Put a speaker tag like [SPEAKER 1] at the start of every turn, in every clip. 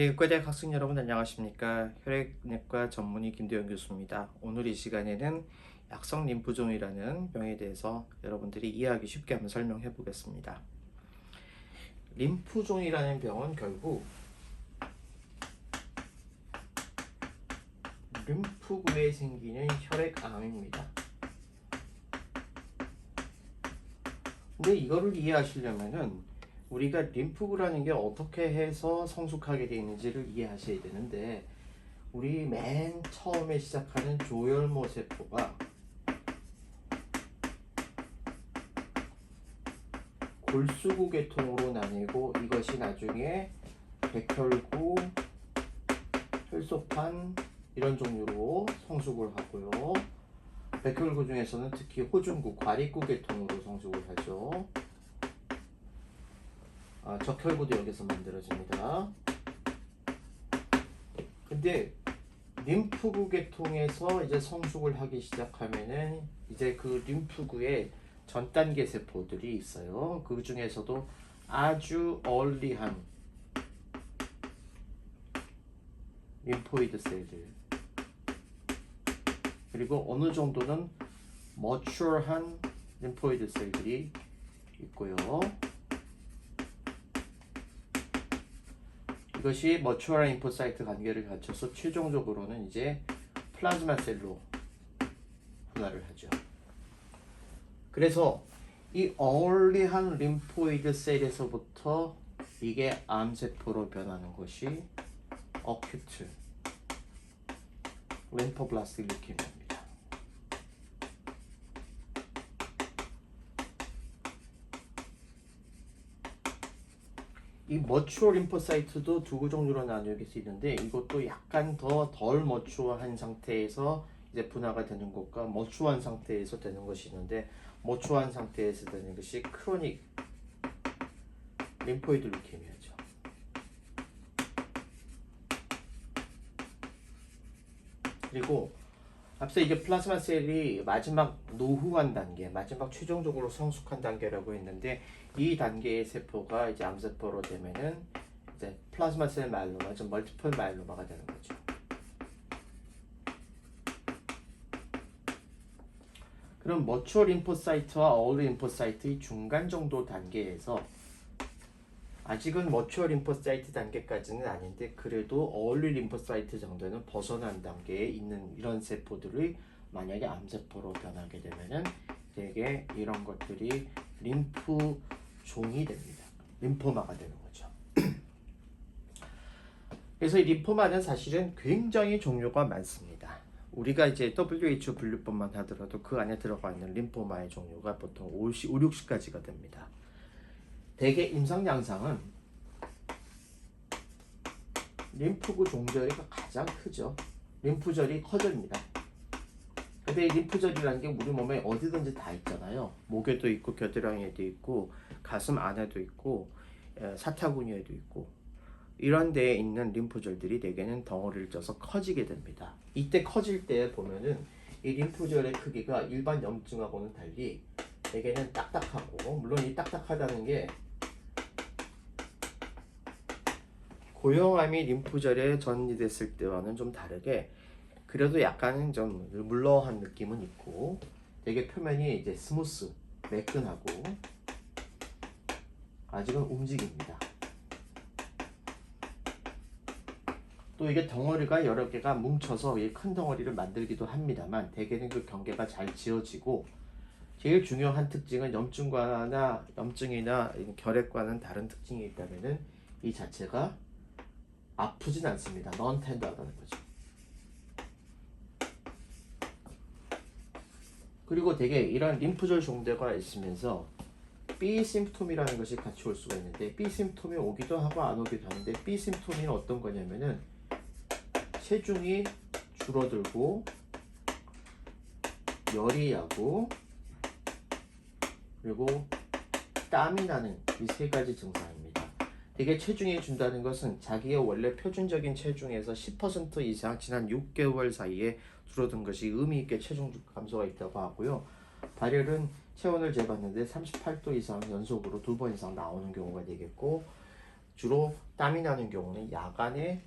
[SPEAKER 1] 네, 의과대학 학생 여러분 안녕하십니까? 혈액내과 전문의 김도영 교수입니다. 오늘 이 시간에는 약성 림프종이라는 병에 대해서 여러분들이 이해하기 쉽게 한번 설명해 보겠습니다. 림프종이라는 병은 결국 림프구에 생기는 혈액암입니다. 근데 이거를 이해하시려면은 우리가 림프구라는 게 어떻게 해서 성숙하게 되어 있는지를 이해하셔야 되는데, 우리 맨 처음에 시작하는 조혈모 세포가 골수구 계통으로 나뉘고, 이것이 나중에 백혈구, 혈소판 이런 종류로 성숙을 하고요. 백혈구 중에서는 특히 호중구, 과립구 계통으로 성숙을 하죠. 적혈구도 여기서 만들어집니다. 근데 림프구 계통에서 이제 성숙을 하기 시작하면은 이제 그 림프구에 전 단계 세포들이 있어요. 그 중에서도 아주 얼리한 림포이드 셀들, 그리고 어느 정도는 머추어한 림포이드 셀들이 있고요. 이것이 머추어한 림포사이트 관계를 갖춰서 최종적으로는 이제 플라즈마 셀로 분할을 하죠. 그래서 이 얼리한 림포이드 셀에서부터 이게 암세포로 변하는 것이 어큐트 림포블라스틱 루케미아입니다. 이 머추어 림포사이트도 두 종류로 나뉘어질 수 있는데, 이것도 약간 더 덜 머추어한 상태에서 이제 분화가 되는 것과 머추어한 상태에서 되는 것이 있는데, 머추어한 상태에서 되는 것이 크로닉 림포이드 루케미아죠. 그리고 앞서 이게 플라즈마 셀이 마지막 노후한 단계, 마지막 최종적으로 성숙한 단계라고 했는데, 이 단계의 세포가 이제 암세포로 되면은 이제 플라즈마 셀 마일로마, 좀 멀티플 마일로마가 되는 거죠. 그럼 머추어 림포사이트와 어울리 림포사이트의 중간 정도 단계에서, 아직은 머추어 림포사이트 단계까지는 아닌데 그래도 어울리 림포사이트 정도는 벗어난 단계에 있는 이런 세포들이 만약에 암세포로 변하게 되면은 되게 이런 것들이 림프종이 됩니다. 림포마가 되는 거죠. 그래서 이 림포마는 사실은 굉장히 종류가 많습니다. 우리가 이제 WHO 분류법만 하더라도 그 안에 들어가 있는 림포마의 종류가 보통 50, 60가지가 됩니다. 대개 임상 양상은 림프구 종절이가 가장 크죠. 림프절이 커집니다. 근데 이 림프절이라는 게 우리 몸에 어디든지 다 있잖아요. 목에도 있고 겨드랑이에도 있고 가슴 안에도 있고 사타구니에도 있고, 이런 데에 있는 림프절들이 대개는 덩어리를 쪄서 커지게 됩니다. 이때 커질 때 보면은 이 림프절의 크기가 일반 염증하고는 달리 대개는 딱딱하고, 물론 이 딱딱하다는 게 고형암이 림프절에 전이됐을 때와는 좀 다르게 그래도 약간은 좀 물렁한 느낌은 있고, 되게 표면이 이제 스무스, 매끈하고 아직은 움직입니다. 또 이게 덩어리가 여러 개가 뭉쳐서 큰 덩어리를 만들기도 합니다만, 대개는 그 경계가 잘 지어지고, 제일 중요한 특징은 염증이나 결핵과는 다른 특징이 있다면은 이 자체가 아프진 않습니다. 넌 텐더하다는 거죠. 그리고 되게 이런 림프절 종대가 있으면서 B 심프톰이라는 것이 같이 올 수가 있는데, B 심프톰이 오기도 하고 안 오기도 하는데, B 심프톰이 어떤 거냐면은 체중이 줄어들고 열이 나고 그리고 땀이 나는 이 세 가지 증상입니다. 되게 체중이 준다는 것은 자기의 원래 표준적인 체중에서 10% 이상 지난 6개월 사이에 줄어든 것이 의미 있게 체중 감소가 있다고 하고요. 발열은 체온을 재봤는데 38도 이상 연속으로 2번 이상 나오는 경우가 되겠고, 주로 땀이 나는 경우는 야간에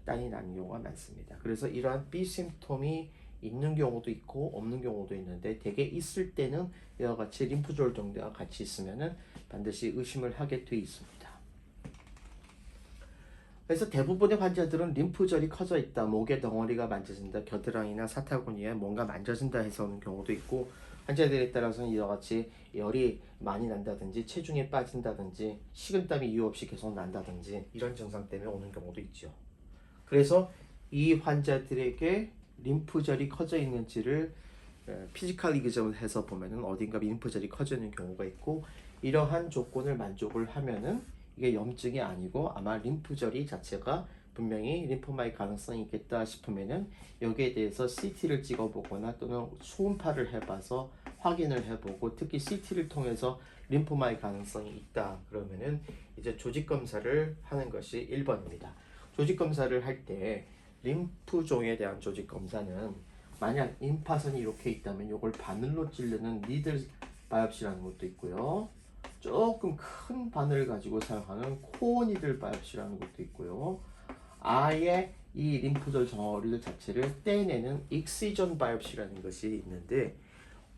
[SPEAKER 1] 땀이 나는 경우가 많습니다. 그래서 이러한 B 심톰이 있는 경우도 있고 없는 경우도 있는데 대개 있을 때는 이와 같이 림프절 정도가 같이 있으면은 반드시 의심을 하게 돼 있습니다. 그래서 대부분의 환자들은 림프절이 커져 있다, 목의 덩어리가 만져진다, 겨드랑이나 사타구니에 뭔가 만져진다 해서 오는 경우도 있고, 환자들에 따라서는 이와 같이 열이 많이 난다든지 체중이 빠진다든지 식은땀이 이유 없이 계속 난다든지 이런 증상 때문에 오는 경우도 있죠. 그래서 이 환자들에게 림프절이 커져 있는지를 피지컬 이그점을 해서 보면은 어딘가 림프절이 커져 있는 경우가 있고, 이러한 조건을 만족을 하면은 이게 염증이 아니고 아마 림프절이 자체가 분명히 림포마의 가능성이 있겠다 싶으면은 여기에 대해서 CT를 찍어보거나 또는 초음파를 해봐서 확인을 해보고, 특히 CT를 통해서 림포마의 가능성이 있다 그러면은 이제 조직 검사를 하는 것이 1번입니다. 조직 검사를 할 때 림프종에 대한 조직 검사는 만약 임파선이 이렇게 있다면 이걸 바늘로 찌르는 니들 바이옵시라는 것도 있고요. 조금 큰 바늘을 가지고 사용하는 코어 니들 바이옵시라는 것도 있고요. 아예 이 림프절 덩어리들 자체를 떼내는 익시전 바이옵시라는 것이 있는데,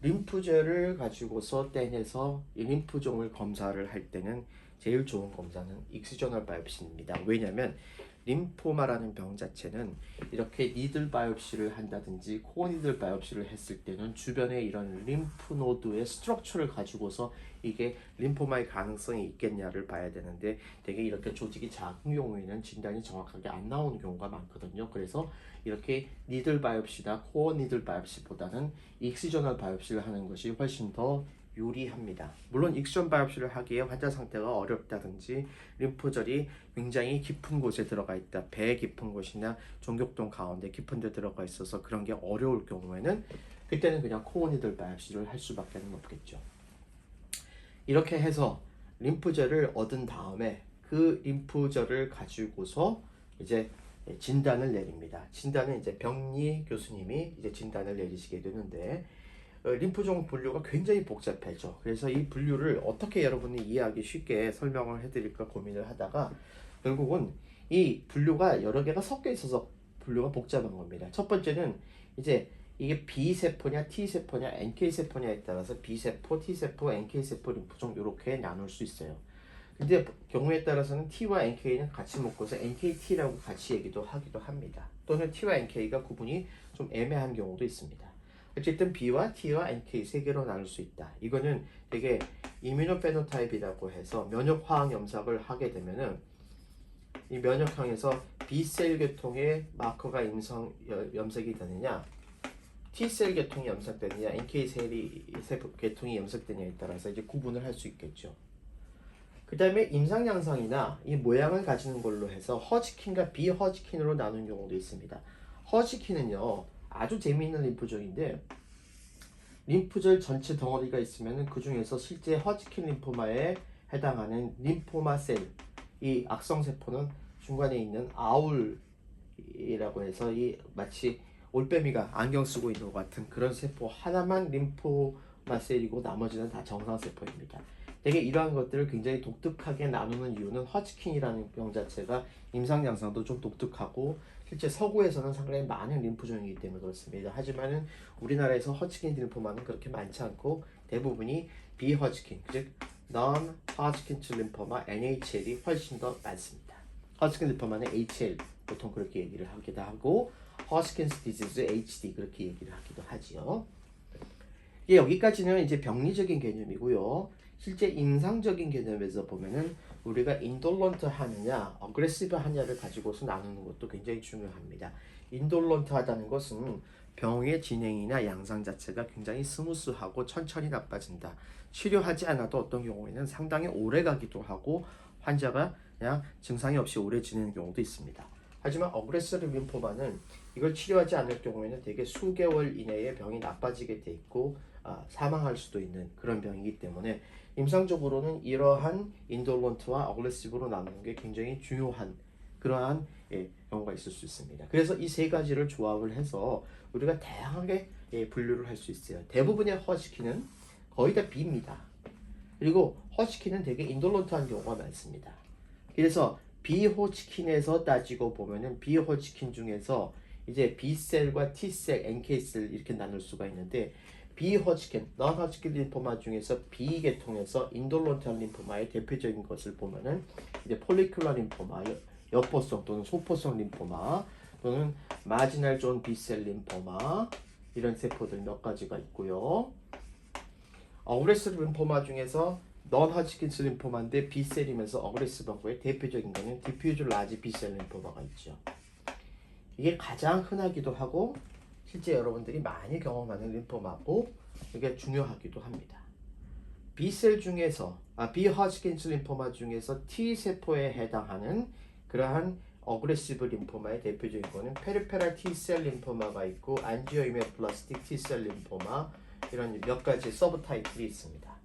[SPEAKER 1] 림프절을 가지고서 떼내서 이 림프종을 검사를 할 때는 제일 좋은 검사는 익시저널 바이옵시입니다. 왜냐하면 림포마라는 병 자체는 이렇게 니들 바이옵시를 한다든지 코어 니들 바이옵시를 했을 때는 주변에 이런 림프 노드의 스트럭처를 가지고서 이게 림포마의 가능성이 있겠냐를 봐야 되는데, 되게 이렇게 조직이 작은 경우에는 진단이 정확하게 안 나오는 경우가 많거든요. 그래서 이렇게 니들 바이옵시나 코어 니들 바이옵시보다는 익시저널 바이옵시를 하는 것이 훨씬 더 유리합니다. 물론 익시전 바이옵시를 하기에 환자 상태가 어렵다든지 림프절이 굉장히 깊은 곳에 들어가 있다, 배 깊은 곳이나 종격동 가운데 깊은 데 들어가 있어서 그런 게 어려울 경우에는 그때는 그냥 코어 니들 바이옵시를 할 수밖에 없겠죠. 이렇게 해서 림프절을 얻은 다음에 그 림프절을 가지고서 이제 진단을 내립니다. 진단은 이제 병리 교수님이 이제 진단을 내리시게 되는데, 림프종 분류가 굉장히 복잡해져. 그래서 이 분류를 어떻게 여러분이 이해하기 쉽게 설명을 해드릴까 고민을 하다가 결국은 이 분류가 여러 개가 섞여 있어서 분류가 복잡한 겁니다. 첫 번째는 이제 이게 B세포냐 T세포냐 NK세포냐에 따라서 B세포, T세포, NK세포 림프종 이렇게 나눌 수 있어요. 근데 경우에 따라서는 T와 NK는 같이 묶어서 NKT라고 같이 얘기도 하기도 합니다. 또는 T와 NK가 구분이 좀 애매한 경우도 있습니다. 어쨌든 B와 T와 NK 세 개로 나눌 수 있다. 이거는 되게 이뮤노페노타입이라고 해서 면역화학 염색을 하게 되면은 이 면역항에서 B셀 계통의 마커가 염색이 되느냐, T셀 계통이 염색되느냐, NK 계통이 염색되느냐에 따라서 이제 구분을 할 수 있겠죠. 그 다음에 임상 양상이나 이 모양을 가지는 걸로 해서 허지킨과 비허지킨으로 나눈 경우도 있습니다. 허지킨은요 아주 재미있는 림프종인데, 림프절 전체 덩어리가 있으면 그 중에서 실제 허지킨 림포마에 해당하는 림포마 셀, 이 악성세포는 중간에 있는 아울이라고 해서 이 마치 올빼미가 안경 쓰고 있는 것 같은 그런 세포 하나만 림포마 셀이고 나머지는 다 정상세포입니다. 되게 이러한 것들을 굉장히 독특하게 나누는 이유는 허지킨이라는 병 자체가 임상 양상도 좀 독특하고 실제 서구에서는 상당히 많은 림프종이기 때문에 그렇습니다. 하지만은 우리나라에서 허지킨 림포마는 그렇게 많지 않고 대부분이 비허지킨, 즉 non-Hodgkin's lymphoma NHL이 훨씬 더 많습니다. 허지킨 림포마는 HL 보통 그렇게 얘기를 하기도 하고 허지킨스 디지즈 HD 그렇게 얘기를 하기도 하지요. 여기까지는 이제 병리적인 개념이고요. 실제 임상적인 개념에서 보면은 우리가 인돌런트 하느냐, 어그레시브 하느냐를 가지고서 나누는 것도 굉장히 중요합니다. 인돌런트 하다는 것은 병의 진행이나 양상 자체가 굉장히 스무스하고 천천히 나빠진다. 치료하지 않아도 어떤 경우에는 상당히 오래 가기도 하고 환자가 그냥 증상이 없이 오래 지내는 경우도 있습니다. 하지만 어그레시브 림포마는 이걸 치료하지 않을 경우에는 되게 수개월 이내에 병이 나빠지게 돼 있고 사망할 수도 있는 그런 병이기 때문에 임상적으로는 이러한 인돌런트와 어그레시브로 나누는 게 굉장히 중요한 그러한 경우가 있을 수 있습니다. 그래서 이 세 가지를 조합을 해서 우리가 다양하게 분류를 할 수 있어요. 대부분의 허지킨은 거의 다 B입니다. 그리고 허지킨은 되게 인돌런트한 경우가 많습니다. 그래서 비호치킨에서 따지고 보면은 비호치킨 중에서 이제 B셀과 T셀, NK셀 이렇게 나눌 수가 있는데 비호치킨, non-Hodgkin 림포마 중에서 B계통에서 인돌론트한 림포마의 대표적인 것을 보면은 이제 폴리큘러 림포마, 여포성 또는 소포성 림포마 또는 마지널 존 B셀 림포마 이런 세포들 몇 가지가 있고요. 어그레시브 림포마 중에서 non-Hodgkin's 림포마인데 B셀이면서 어그레시브하고의 대표적인 거는 디퓨즈 라지 B셀 림포마가 있죠. 이게 가장 흔하기도 하고 실제 여러분들이 많이 경험하는 림포마고 이게 중요하기도 합니다. B셀 중에서 비호치킨스 림포마 중에서 T세포에 해당하는 그러한 어그레시브 림포마의 대표적인 거는 페리페랄 T셀 림포마가 있고 안지오이메플라스틱 T셀 림포마 이런 몇 가지 서브 타입들이 있습니다.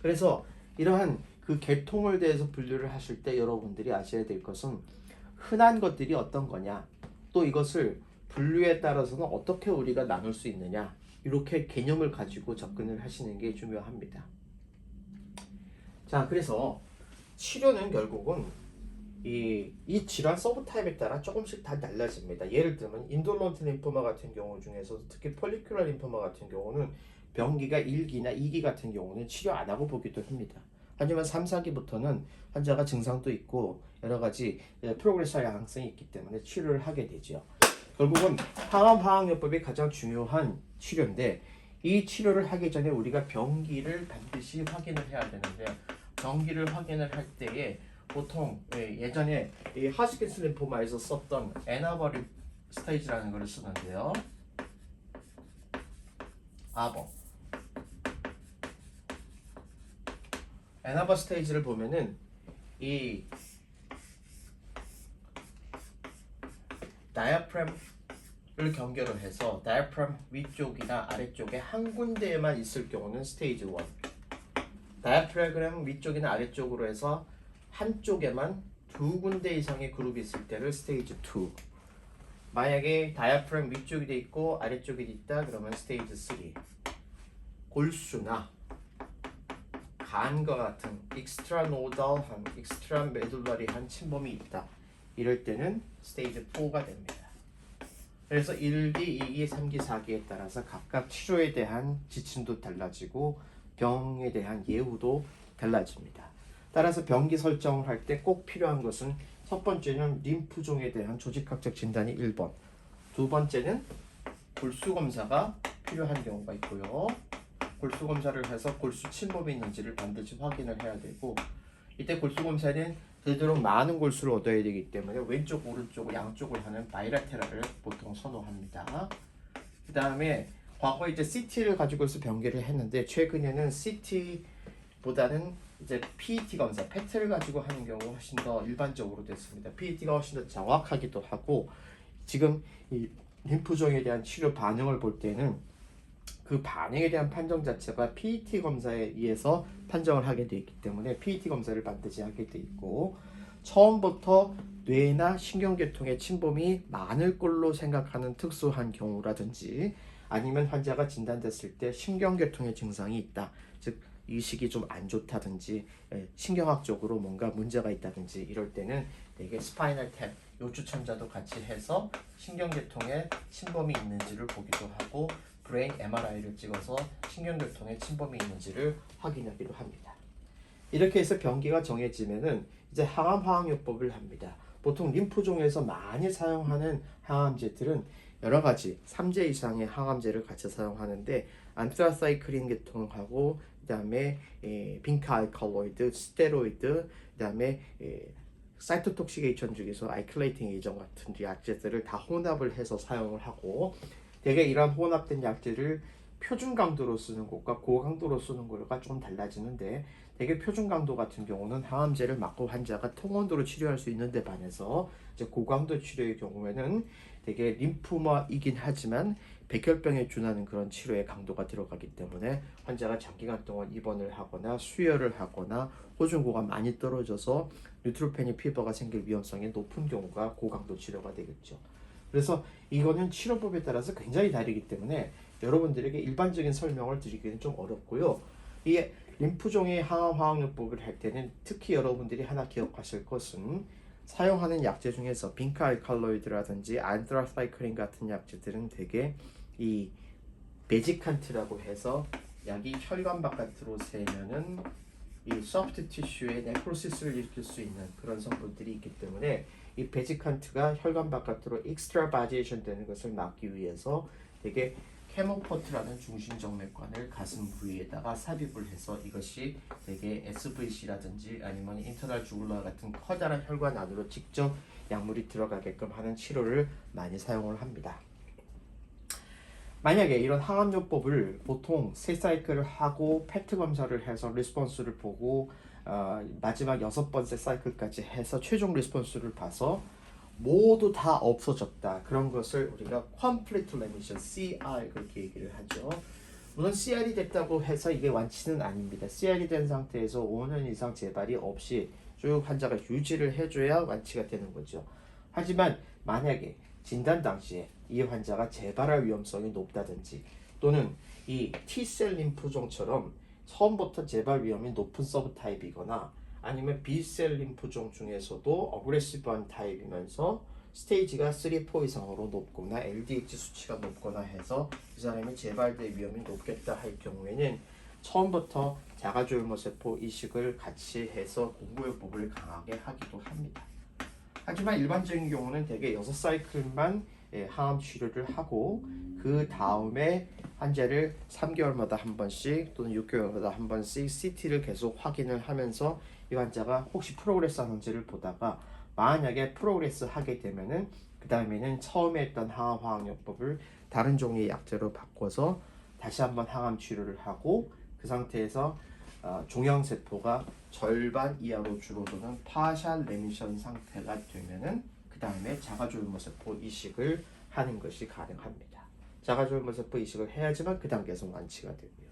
[SPEAKER 1] 그래서 이러한 그 계통을 대해서 분류를 하실 때 여러분들이 아셔야 될 것은 흔한 것들이 어떤 거냐 또 이것을 분류에 따라서는 어떻게 우리가 나눌 수 있느냐 이렇게 개념을 가지고 접근을 하시는 게 중요합니다. 자, 그래서 치료는 결국은 이 질환 서브 타입에 따라 조금씩 다 달라집니다. 예를 들면 인돌론트 림포마 같은 경우 중에서 특히 폴리큘러 림포마 같은 경우는 병기가 1기나 2기 같은 경우는 치료 안 하고 보기도 합니다. 하지만 3, 4기부터는 환자가 증상도 있고 여러 가지 프로그레스할 가능성이 있기 때문에 치료를 하게 되죠. 결국은 항암 화학요법이 가장 중요한 치료인데 이 치료를 하기 전에 우리가 병기를 반드시 확인을 해야 되는데 병기를 확인을 할 때에 보통 예전에 이 하스킨스 림포마에서 썼던 애나버 스테이지라는 걸 쓰는데요. 애나버 스테이지를 보면은 이 다이아프램을 경계로 해서 다이아프램 위쪽이나 아래쪽에 한 군데에만 있을 경우는 스테이지 1, 다이아프램 위쪽이나 아래쪽으로 해서 한쪽에만 두 군데 이상의 그룹이 있을 때를 스테이지 2, 만약에 다이아프램 위쪽이 돼 있고 아래쪽이 있다 그러면 스테이지 3, 골수나 간과 같은 익스트라노달한, 익스트라메둘라리한 침범이 있다 이럴 때는 스테이지 4가 됩니다. 그래서 1기, 2기, 3기, 4기에 따라서 각각 치료에 대한 지침도 달라지고 병에 대한 예후도 달라집니다. 따라서 병기 설정을 할 때 꼭 필요한 것은 첫 번째는 림프종에 대한 조직학적 진단이 1번, 두 번째는 골수 검사가 필요한 경우가 있고요. 골수 검사를 해서 골수 침범이 있는지를 반드시 확인을 해야 되고 이때 골수 검사는 되도록 많은 골수를 얻어야 되기 때문에 왼쪽 오른쪽 양쪽을 하는 바이라테랄을 보통 선호합니다. 그 다음에 과거에 이제 CT를 가지고서 병기를 했는데 최근에는 CT보다는 이제 PET 검사, PET를 가지고 하는 경우가 훨씬 더 일반적으로 됐습니다. PET가 훨씬 더 정확하기도 하고 지금 이 림프종에 대한 치료 반응을 볼 때는 그 반응에 대한 판정 자체가 PET 검사에 의해서 판정을 하게 되어 있기 때문에 PET 검사를 반드시 하게 되어 있고 처음부터 뇌나 신경계통의 침범이 많을 걸로 생각하는 특수한 경우라든지 아니면 환자가 진단됐을 때 신경계통의 증상이 있다. 즉 의식이 좀 안 좋다든지 신경학적으로 뭔가 문제가 있다든지 이럴 때는 되게 스파이널 탭, 요추천자도 같이 해서 신경계통에 침범이 있는지를 보기도 하고 브레인 MRI를 찍어서 신경계통에 침범이 있는지를 확인하기도 합니다. 이렇게 해서 병기가 정해지면은 이제 항암 화학요법을 합니다. 보통 림프종에서 많이 사용하는 항암제들은 여러 가지 3제 이상의 항암제를 같이 사용하는데 안트라사이클린 계통하고 그다음에 빈카 알칼로이드, 스테로이드, 그다음에 사이토톡시게이션 중에서 아이클레이팅 에이전 같은 약제들을 다 혼합을 해서 사용을 하고 대개 이러한 혼합된 약제를 표준 강도로 쓰는 것과 고강도로 쓰는 것과 좀 달라지는데 대개 표준 강도 같은 경우는 항암제를 맞고 환자가 통원도로 치료할 수 있는데 반해서 이제 고강도 치료의 경우에는 대개 림프마이긴 하지만 백혈병에 준하는 그런 치료의 강도가 들어가기 때문에 환자가 장기간 동안 입원을 하거나 수혈을 하거나 호중고가 많이 떨어져서 뉴트로페닉 피버가 생길 위험성이 높은 경우가 고강도 치료가 되겠죠. 그래서 이거는 치료법에 따라서 굉장히 다르기 때문에 여러분들에게 일반적인 설명을 드리기는 좀 어렵고요. 이게 림프종의 항암 화학요법을 할 때는 특히 여러분들이 하나 기억하실 것은 사용하는 약제 중에서 빈카 알칼로이드라든지 안트라사이클린 같은 약제들은 되게 이 베지칸트라고 해서 약이 혈관 바깥으로 새면은 이 소프트 티슈에 네크로시스를 일으킬 수 있는 그런 성분들이 있기 때문에 이 베지칸트가 혈관 바깥으로 익스트라바지에이션 되는 것을 막기 위해서 되게 캐모포트라는 중심정맥관을 가슴 부위에다가 삽입을 해서 이것이 되게 SVC라든지 아니면 인터널 주글라 같은 커다란 혈관 안으로 직접 약물이 들어가게끔 하는 치료를 많이 사용을 합니다. 만약에 이런 항암요법을 보통 3사이클을 하고 팩트 검사를 해서 리스폰스를 보고 마지막 6번째 사이클까지 해서 최종 리스폰스를 봐서 모두 다 없어졌다. 그런 것을 우리가 complete remission, CR 그렇게 얘기를 하죠. 물론 CR이 됐다고 해서 이게 완치는 아닙니다. CR이 된 상태에서 5년 이상 재발이 없이 쭉 환자가 유지를 해줘야 완치가 되는 거죠. 하지만 만약에 진단 당시에 이 환자가 재발할 위험성이 높다든지 또는 이 T셀 림프종처럼 처음부터 재발 위험이 높은 서브타입이거나 아니면 B셀 림프종 중에서도 어그레시브한 타입이면서 스테이지가 3, 4 이상으로 높거나 LDH 수치가 높거나 해서 이 사람이 재발될 위험이 높겠다 할 경우에는 처음부터 자가조혈모세포 이식을 같이 해서 공부요법을 강하게 하기도 합니다. 하지만 일반적인 경우는 대개 6사이클만 항암 치료를 하고 그 다음에 환자를 3개월마다 한 번씩 또는 6개월마다 한 번씩 CT를 계속 확인을 하면서 이 환자가 혹시 프로그레스 하는지를 보다가 만약에 프로그레스 하게 되면은 그 다음에는 처음에 했던 항암 화학요법을 다른 종류의 약제로 바꿔서 다시 한번 항암 치료를 하고 그 상태에서 종양세포가 절반 이하로 줄어드는 파샬 레미션 상태가 되면은 그 다음에 자가조혈모세포 이식을 하는 것이 가능합니다. 자가조혈모세포 이식을 해야지만 그 단계에서 완치가 되고요.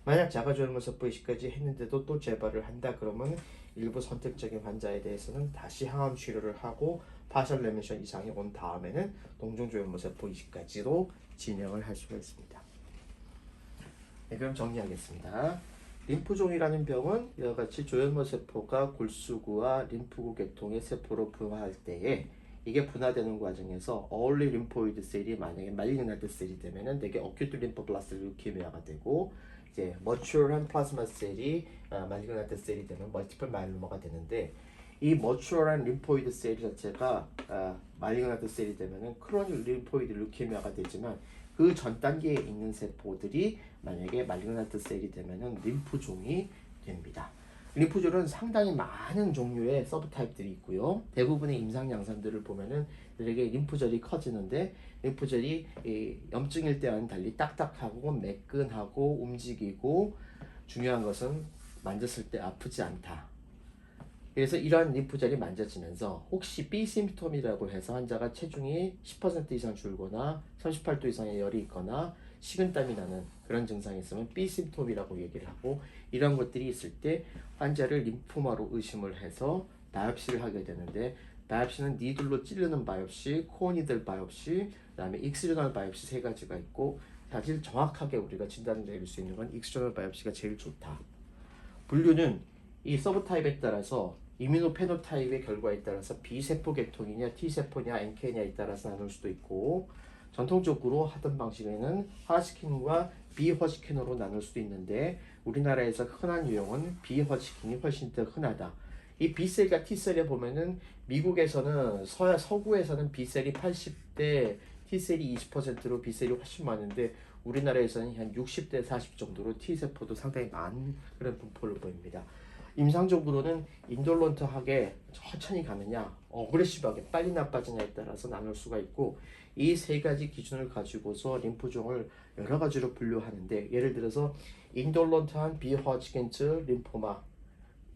[SPEAKER 1] 만약 자가조혈모세포 이식까지 했는데도 또 재발을 한다 그러면 일부 선택적인 환자에 대해서는 다시 항암 치료를 하고 파셜 레미션 이상이 온 다음에는 동종조혈모세포 이식까지도 진행을 할 수가 있습니다. 네, 그럼 정리하겠습니다. 림프종이라는 병은 이와 같이 조혈모세포가 골수구와 림프구 계통의 세포로 분화할 때에 이게 분화되는 과정에서 early lymphoid 셀이 만약에 malignant 셀이 되면은 되게 acute lymphoblastic leukemia가 되고 이제 mature한 플라즈마 셀이 malignant 셀이 되면 multiple myeloma 되는데 이 mature한 lymphoid 셀 자체가 malignant 셀이 되면은 chronic lymphoid leukemia가 되지만 그 전 단계에 있는 세포들이 만약에 말리그난트 셀이 되면은 림프종이 됩니다. 림프종은 상당히 많은 종류의 서브타입들이 있고요. 대부분의 임상 양상들을 보면은 이렇게 림프절이 커지는데 림프절이 염증일 때와는 달리 딱딱하고 매끈하고 움직이고 중요한 것은 만졌을 때 아프지 않다. 그래서 이러한 림프절이 만져지면서 혹시 B 심프톰이라고 해서 환자가 체중이 10% 이상 줄거나 38도 이상의 열이 있거나 식은땀이 나는 그런 증상이 있으면 B 심프톰이라고 얘기를 하고 이런 것들이 있을 때 환자를 림포마로 의심을 해서 바이옵시를 하게 되는데 바이옵시는 니들로 찌르는 바이옵시, 코어니들 바이옵시, 그다음에 익스저널 바이옵시 세 가지가 있고 사실 정확하게 우리가 진단을 내릴 수 있는 건 익스저널 바이옵시가 제일 좋다. 분류는 이 서브타입에 따라서 이뮤노페노타입의 결과에 따라서 B세포 계통이냐 T세포냐 NK냐에 따라서 나눌 수도 있고 전통적으로 하던 방식에는 하드스킨과 비허드스킨으로 나눌 수도 있는데 우리나라에서 흔한 유형은 비허드스킨이 훨씬 더 흔하다. 이 B셀과 T셀에 보면은 미국에서는 서구에서는 B셀이 80대 T셀이 20%로 B셀이 훨씬 많은데 우리나라에서는 한 60대 40 정도로 T세포도 상당히 많은 그런 분포를 보입니다. 임상적으로는 인돌런트하게 천천히 가느냐 어그레시브하게 빨리 나빠지냐에 따라서 나눌 수가 있고 이 세 가지 기준을 가지고서 림프종을 여러 가지로 분류하는데 예를 들어서 인돌런트한 비허지킨츠 림포마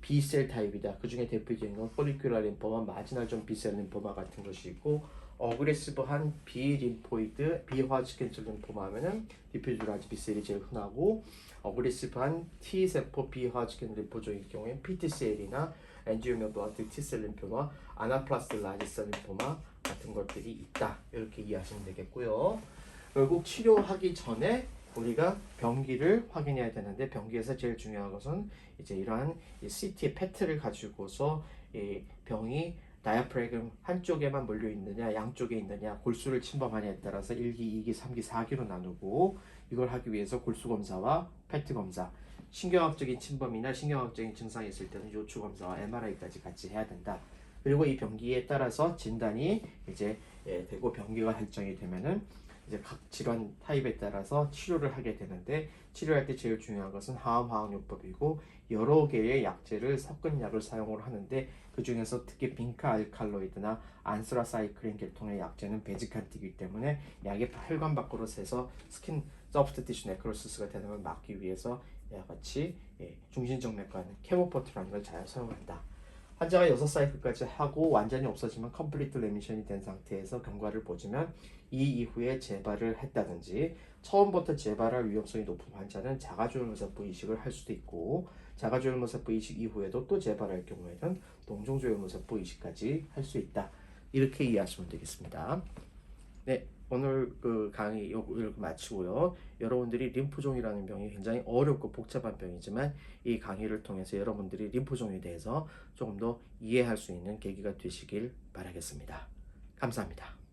[SPEAKER 1] B셀 타입이다. 그 중에 대표적인 건 폴리큘라 림포마, 마지널 존 B셀 림포마 같은 것이 있고 어그레시브한 비림포이드, 비화지킨츠 림포마 하면은 디퓨즈 라지 B셀이 제일 흔하고 어그레시브한 T세포 비화지킨 림포종일 경우에 PTCL이나 엔지오미오블라스틱 T셀 림포마, 아나플라스틱 라지셀 림포마 같은 것들이 있다. 이렇게 이해하시면 되겠고요. 결국 치료하기 전에 우리가 병기를 확인해야 되는데 병기에서 제일 중요한 것은 이제 이러한 이 CT 패트를 가지고서 이 병이 다이아프래금 한쪽에만 몰려 있느냐 양쪽에 있느냐 골수를 침범하냐에 따라서 1기, 2기, 3기, 4기로 나누고 이걸 하기 위해서 골수 검사와 패트 검사 신경학적인 침범이나 신경학적인 증상이 있을 때는 요추 검사와 MRI까지 같이 해야 된다. 그리고 이 병기에 따라서 진단이 이제 되고 병기가 설정이 되면은 이제 각 질환 타입에 따라서 치료를 하게 되는데 치료할 때 제일 중요한 것은 항암화학요법이고 여러 개의 약제를 섞은 약을 사용을 하는데 그 중에서 특히 빈카 알칼로이드나 안스라사이클린 계통의 약제는 베지칸티이기 때문에 약이 혈관 밖으로 새서 스킨 소프트 티슈 네크로시스가 되는 걸 막기 위해서 이와 같이 중심적 맥과는 케모포트라는 걸 잘 사용한다. 환자가 6사이클까지 하고 완전히 없어지면 컴플리트 레미션이 된 상태에서 경과를 보지만 이 이후에 재발을 했다든지 처음부터 재발할 위험성이 높은 환자는 자가조혈모세포 이식을 할 수도 있고 자가조혈모세포 이식 이후에도 또 재발할 경우에는 동종조혈모세포 이식까지 할 수 있다. 이렇게 이해하시면 되겠습니다. 네, 오늘 그 강의 이렇게 마치고요. 여러분들이 림프종이라는 병이 굉장히 어렵고 복잡한 병이지만 이 강의를 통해서 여러분들이 림프종에 대해서 조금 더 이해할 수 있는 계기가 되시길 바라겠습니다. 감사합니다.